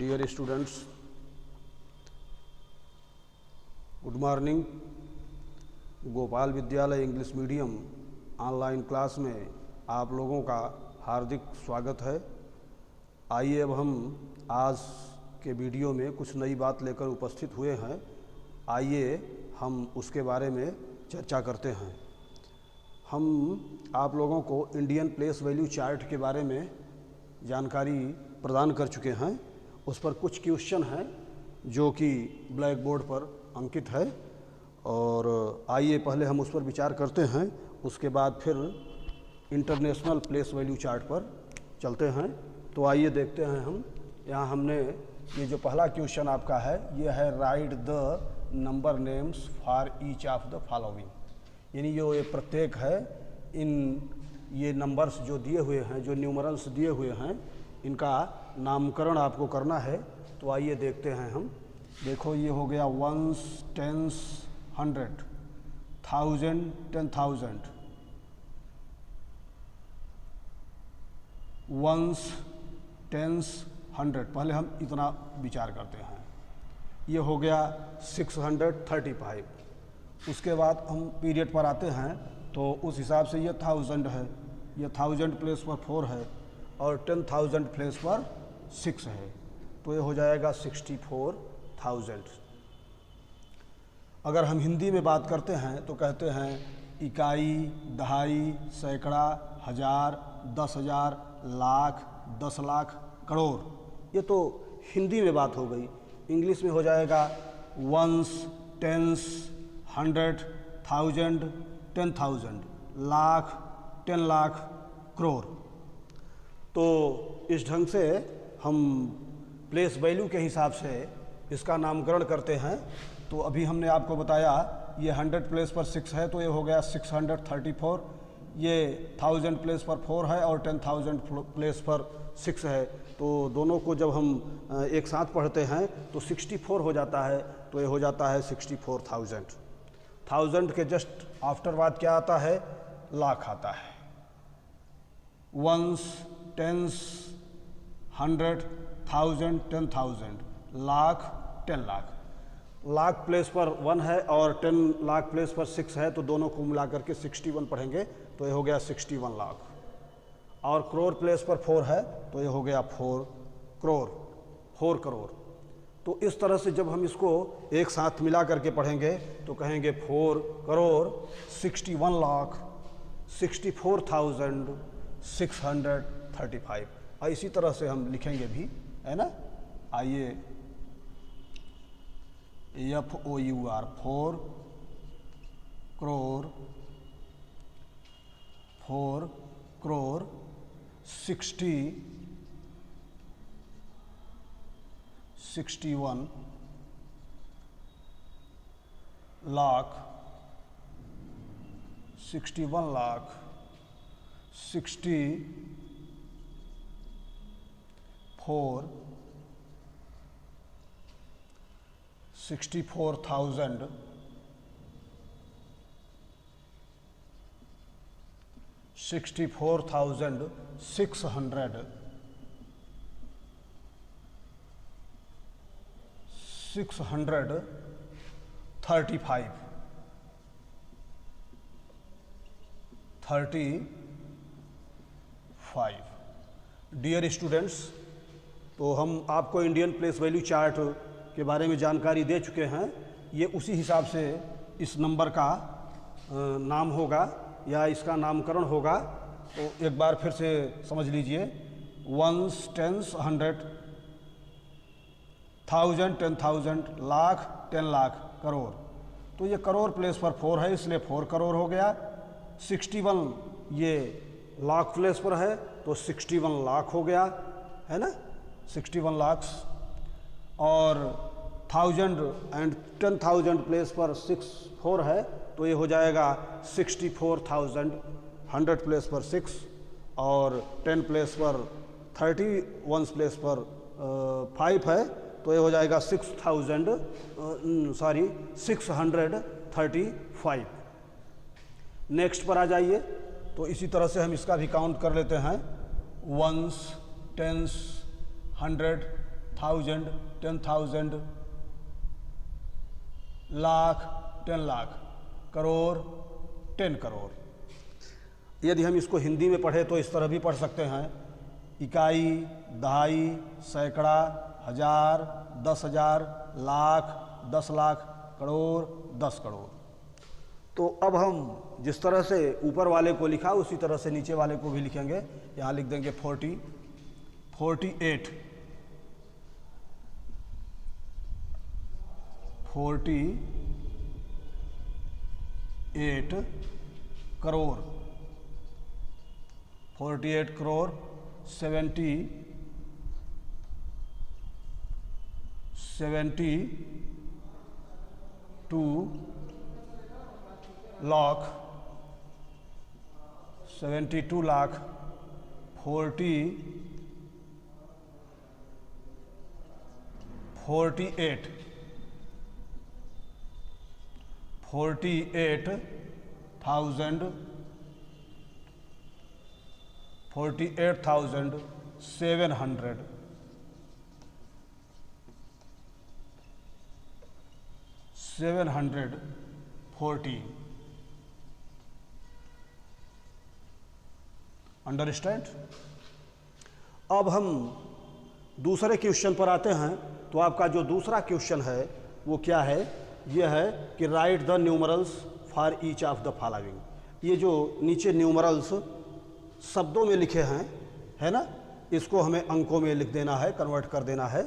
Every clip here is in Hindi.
Dear students, good morning. Gopal Vidyalaya English medium online class में आप लोगों का हार्दिक स्वागत है। आइए अब हम आज के वीडियो में कुछ नई बात लेकर उपस्थित हुए हैं। आइए हम उसके बारे में चर्चा करते हैं। हम आप लोगों को इंडियन प्लेस वैल्यू चार्ट के बारे में जानकारी प्रदान कर चुके हैं। उस पर कुछ क्वेश्चन हैं जो कि ब्लैक बोर्ड पर अंकित है, और आइए पहले हम उस पर विचार करते हैं। उसके बाद फिर इंटरनेशनल प्लेस वैल्यू चार्ट पर चलते हैं। तो आइए देखते हैं। हम यहाँ हमने ये जो पहला क्वेश्चन आपका है, ये है right the number names for each of the following, यानी जो ये प्रत्येक है, इन ये नंबर्स जो दिए हुए हैं, जो न्यूमरल्स दिए हुए हैं, इनका नामकरण आपको करना है। तो आइए देखते हैं हम। देखो, ये हो गया वंस, टेंस, 100, 1000, 10,000, वंस, टेंस, 100। पहले हम इतना विचार करते हैं। ये हो गया 635। उसके बाद हम पीरियड पर आते हैं, तो उस हिसाब से ये 1000 है, ये 1000 प्लेस पर 4 है, और 10,000 प्लेस पर 6 है, तो ये हो जाएगा 64,000। अगर हम हिंदी में बात करते हैं तो कहते हैं इकाई, दहाई, सैकड़ा, हज़ार, 10,000, लाख, 10 लाख, करोड़। ये तो हिंदी में बात हो गई। इंग्लिश में हो जाएगा वंस, टेंस, 100, 1000, 10,000, लाख, 10 लाख, करोड़। तो इस ढंग से हम प्लेस वैल्यू के हिसाब से इसका नामकरण करते हैं। तो अभी हमने आपको बताया ये 100 प्लेस पर 6 है, तो ये हो गया 634। ये 1000 प्लेस पर 4 है और 10,000 प्लेस पर 6 है। तो दोनों को जब हम एक साथ पढ़ते हैं तो 64 हो जाता है, तो ये हो जाता है 64,000। 1000 के जस्ट आफ्टर बाद क्या आता है? लाख आता है। Ones, tens, 100, 1000, 10,000, lakh, 10 lakh. Lakh place पर 1 है और 10 लाख प्लेस पर 6 है, तो दोनों को मिलाकर के 61 पढ़ेंगे, तो ये हो गया 61 लाख। और करोड़ प्लेस पर 4 है, तो ये हो गया 4 करोड़, 4 करोड़। तो इस तरह से जब हम इसको एक साथ मिला करके पढ़ेंगे तो कहेंगे 4 करोड़ 61 लाख 64,635। और इसी तरह से हम लिखेंगे भी, है ना। आइए, FOUR 4 crore 4 crore 61 lakh 64 64,000 635। Dear students, तो हम आपको इंडियन प्लेस वैल्यू चार्ट के बारे में जानकारी दे चुके हैं। ये उसी हिसाब से इस नंबर का नाम होगा या इसका नामकरण होगा। तो एक बार फिर से समझ लीजिए, वंस, टेंस, 100, 1000, 10,000, लाख, 10 लाख, करोड़। तो ये करोड़ प्लेस पर 4 है, इसलिए 4 करोड़ हो गया। 61 ये लाख प्लेस पर है, तो 61 लाख हो गया, है ना, 61 लाख। और 1000 एंड 10,000 प्लेस पर 4 है, तो ये हो जाएगा 64,000। 100 प्लेस पर 6 और 10 प्लेस पर 30, 1 प्लेस पर 5 है, तो ये हो जाएगा 635। नेक्स्ट पर आ जाइए। तो इसी तरह से हम इसका भी काउंट कर लेते हैं। Ones, tens, 100, thousand, 10,000, lakh, 10 lakh, crore, 10 crore. यदि हम इसको हिंदी में पढ़े तो इस तरह भी पढ़ सकते हैं, इकाई, दहाई, सैकड़ा, हजार, 10,000, लाख, 10 लाख, करोड़, 10 करोड़। तो अब हम जिस तरह से ऊपर वाले को लिखा उसी तरह से नीचे वाले को भी लिखेंगे। यहाँ लिख देंगे 40, 48, 48 करोड़, 48 करोड़, 72 लाख, 72 लाख, 48 48,000, 48,700, 740। अंडरस्टैंड? अब हम दूसरे क्वेश्चन पर आते हैं। तो आपका जो दूसरा क्वेश्चन है वो क्या है? यह है कि right the numerals for each of the following. ये जो नीचे न्यूमरल्स शब्दों में लिखे हैं, है ना, इसको हमें अंकों में लिख देना है, कन्वर्ट कर देना है।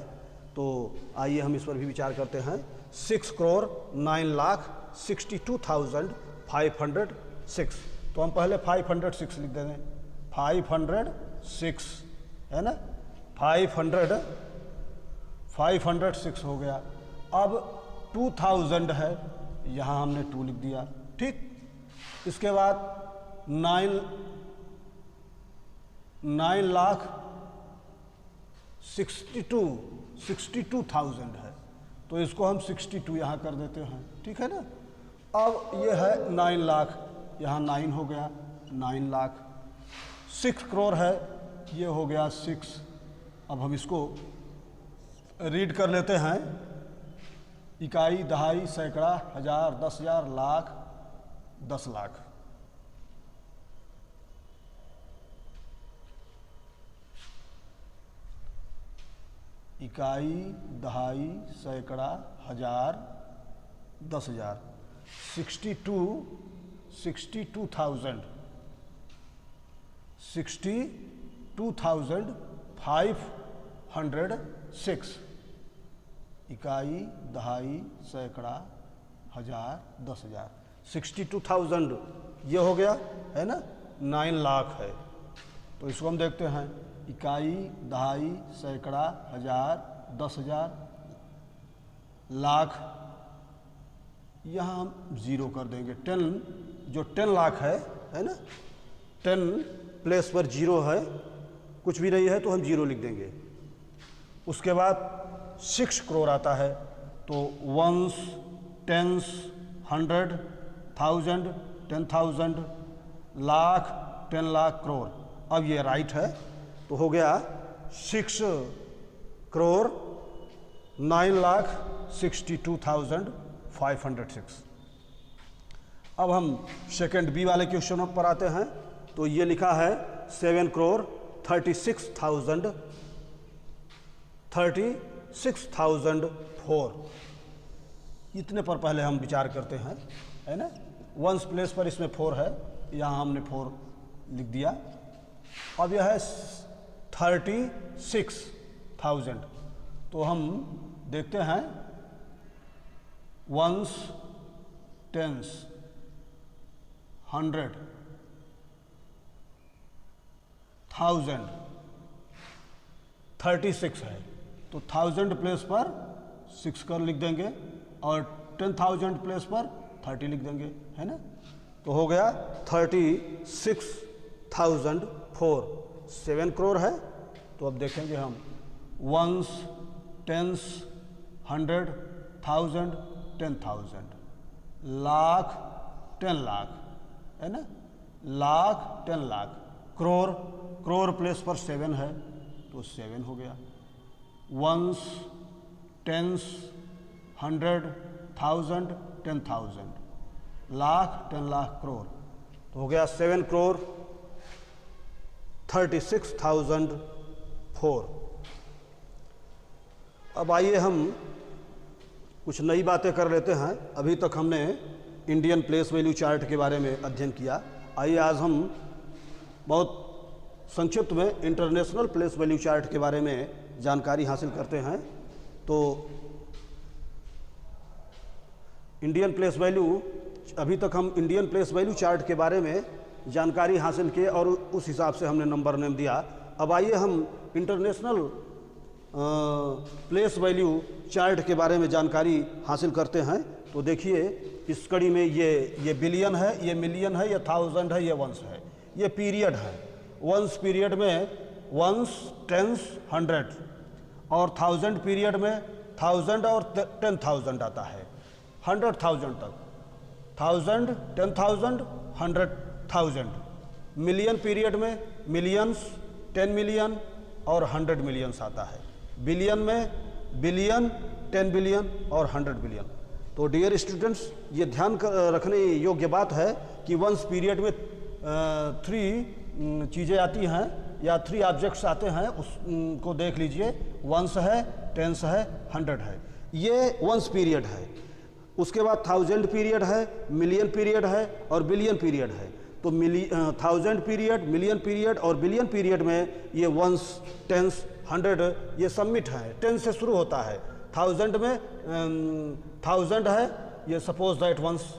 तो आइए हम इस पर भी विचार करते हैं। 6 करोड़ 9,62,506। तो हम पहले 506 लिख देंगे, 506, है ना, 506 हो गया। अब 2000 है, यहाँ हमने 2 लिख दिया, ठीक। इसके बाद 9,62,000 है, तो इसको हम 62 यहाँ कर देते हैं, ठीक है ना। अब ये है 9 लाख, यहाँ 9 हो गया, 9 लाख। 6 करोड़ है, ये हो गया 6। अब हम इसको रीड कर लेते हैं। इकाई, दहाई, सैकड़ा, हजार, 10,000, लाख, 10 लाख। इकाई, दहाई, सैकड़ा, हजार, 10,000, 62,000, 62,506। इकाई, दहाई, सैकड़ा, हजार, 10,000, 62,000 ये हो गया, है ना। 9 लाख है, तो इसको हम देखते हैं। इकाई, दहाई, सैकड़ा, हजार, 10,000, लाख, यहाँ हम 0 कर देंगे। 10 जो 10 लाख है ना, 10 प्लेस पर 0 है, कुछ भी नहीं है तो हम 0 लिख देंगे। उसके बाद 6 करोड़ आता है, तो 1s, 10s, 100, 1000, 10,000, लाख, 10 लाख, करोड़। अब ये राइट है, तो हो गया 6 करोड़ 9,62,506। अब हम सेकंड बी वाले क्वेश्चन पर आते हैं। तो ये लिखा है 7 करोड़ 36,004। इतने पर पहले हम विचार करते हैं, है ना। 1s प्लेस पर इसमें 4 है, यहाँ हमने 4 लिख दिया। अब यह है 36,000, तो हम देखते हैं 1s, 10s, 100, 1000, 36 है, तो 1000 प्लेस पर 6 कर लिख देंगे और 10,000 प्लेस पर 30 लिख देंगे, है ना। तो हो गया 36,004। 7 करोड़ है, तो अब देखेंगे हम 1s, 10s, 100, 1000, 10,000, लाख, 10 लाख, है ना, लाख, 10 लाख, करोड़, करोड़ प्लेस पर 7 है, तो 7 हो गया। Ones, tens, 100, 1000, 10,000, lakh, 10 lakh, crore. तो हो गया 7 करोड़ 36,004। अब आइए हम कुछ नई बातें कर लेते हैं। अभी तक हमने इंडियन प्लेस वैल्यू चार्ट के बारे में अध्ययन किया। आइए आज हम बहुत संक्षिप्त में इंटरनेशनल प्लेस वैल्यू चार्ट के बारे में जानकारी हासिल करते हैं। तो इंडियन प्लेस वैल्यू, अभी तक हम इंडियन प्लेस वैल्यू चार्ट के बारे में जानकारी हासिल किए और उस हिसाब से हमने नंबर नेम दिया। अब आइए हम इंटरनेशनल प्लेस वैल्यू चार्ट के बारे में जानकारी हासिल करते हैं। तो देखिए इस कड़ी में ये बिलियन है, ये मिलियन है, ये थाउजेंड है, ये वंस है, ये पीरियड है। वंस पीरियड में वंस, टेंस, 100 और 1000 पीरियड में 1000 और 10,000 आता है। 100,000 तक 1000, 10,000, 100,000। मिलियन पीरियड में मिलियंस, 10 मिलियन और 100 मिलियंस आता है। बिलियन में बिलियन, 10 बिलियन और 100 बिलियन। तो डियर स्टूडेंट्स, ये ध्यान रखने योग्य बात है कि वंस पीरियड में 3 चीज़ें आती हैं या 3 ऑब्जेक्ट्स आते हैं, उसको देख लीजिए। वंस है, टेंस है, 100 है, ये वंस पीरियड है। उसके बाद 1000 पीरियड है, मिलियन पीरियड है और बिलियन पीरियड है। तो 1000 पीरियड, मिलियन पीरियड और बिलियन पीरियड में ये वंस, टेंस, 100 ये सबमिट है। 10 से शुरू होता है। 1000 में 1000 है, ये सपोज दैट वंस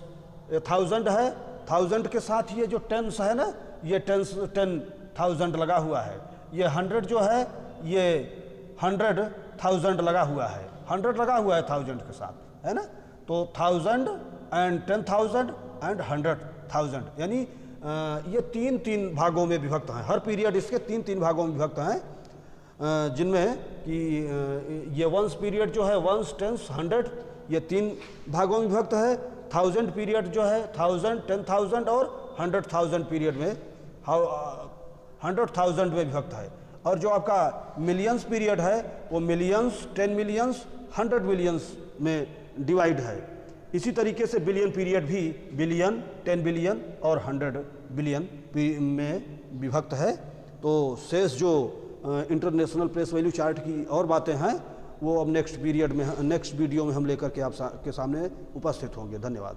1000 है। 1000 के साथ ये जो टेंस है ना, ये टेंस 10,000 लगा हुआ है। ये 100 जो है, ये 100,000 लगा हुआ है। 100 लगा हुआ है 1000 के साथ, है ना। तो 1000 एंड 10,000 एंड 100,000, यानी ये 3 भागों में विभक्त हैं। हर पीरियड इसके 3 भागों में विभक्त हैं, जिनमें कि ये वंस पीरियड जो है, वंस, टेंस, 100, ये 3 भागों में विभक्त है। 1000 पीरियड जो है 1000, 10,000 और 100,000 पीरियड में 100,000 में विभक्त है। और जो आपका मिलियंस पीरियड है वो मिलियंस, 10 मिलियंस, 100 मिलियंस में डिवाइड है। इसी तरीके से बिलियन पीरियड भी बिलियन, 10 बिलियन और 100 बिलियन में विभक्त है। तो शेष जो इंटरनेशनल प्लेस वैल्यू चार्ट की और बातें हैं वो अब नेक्स्ट वीडियो में हम लेकर के आप के सामने उपस्थित होंगे। धन्यवाद।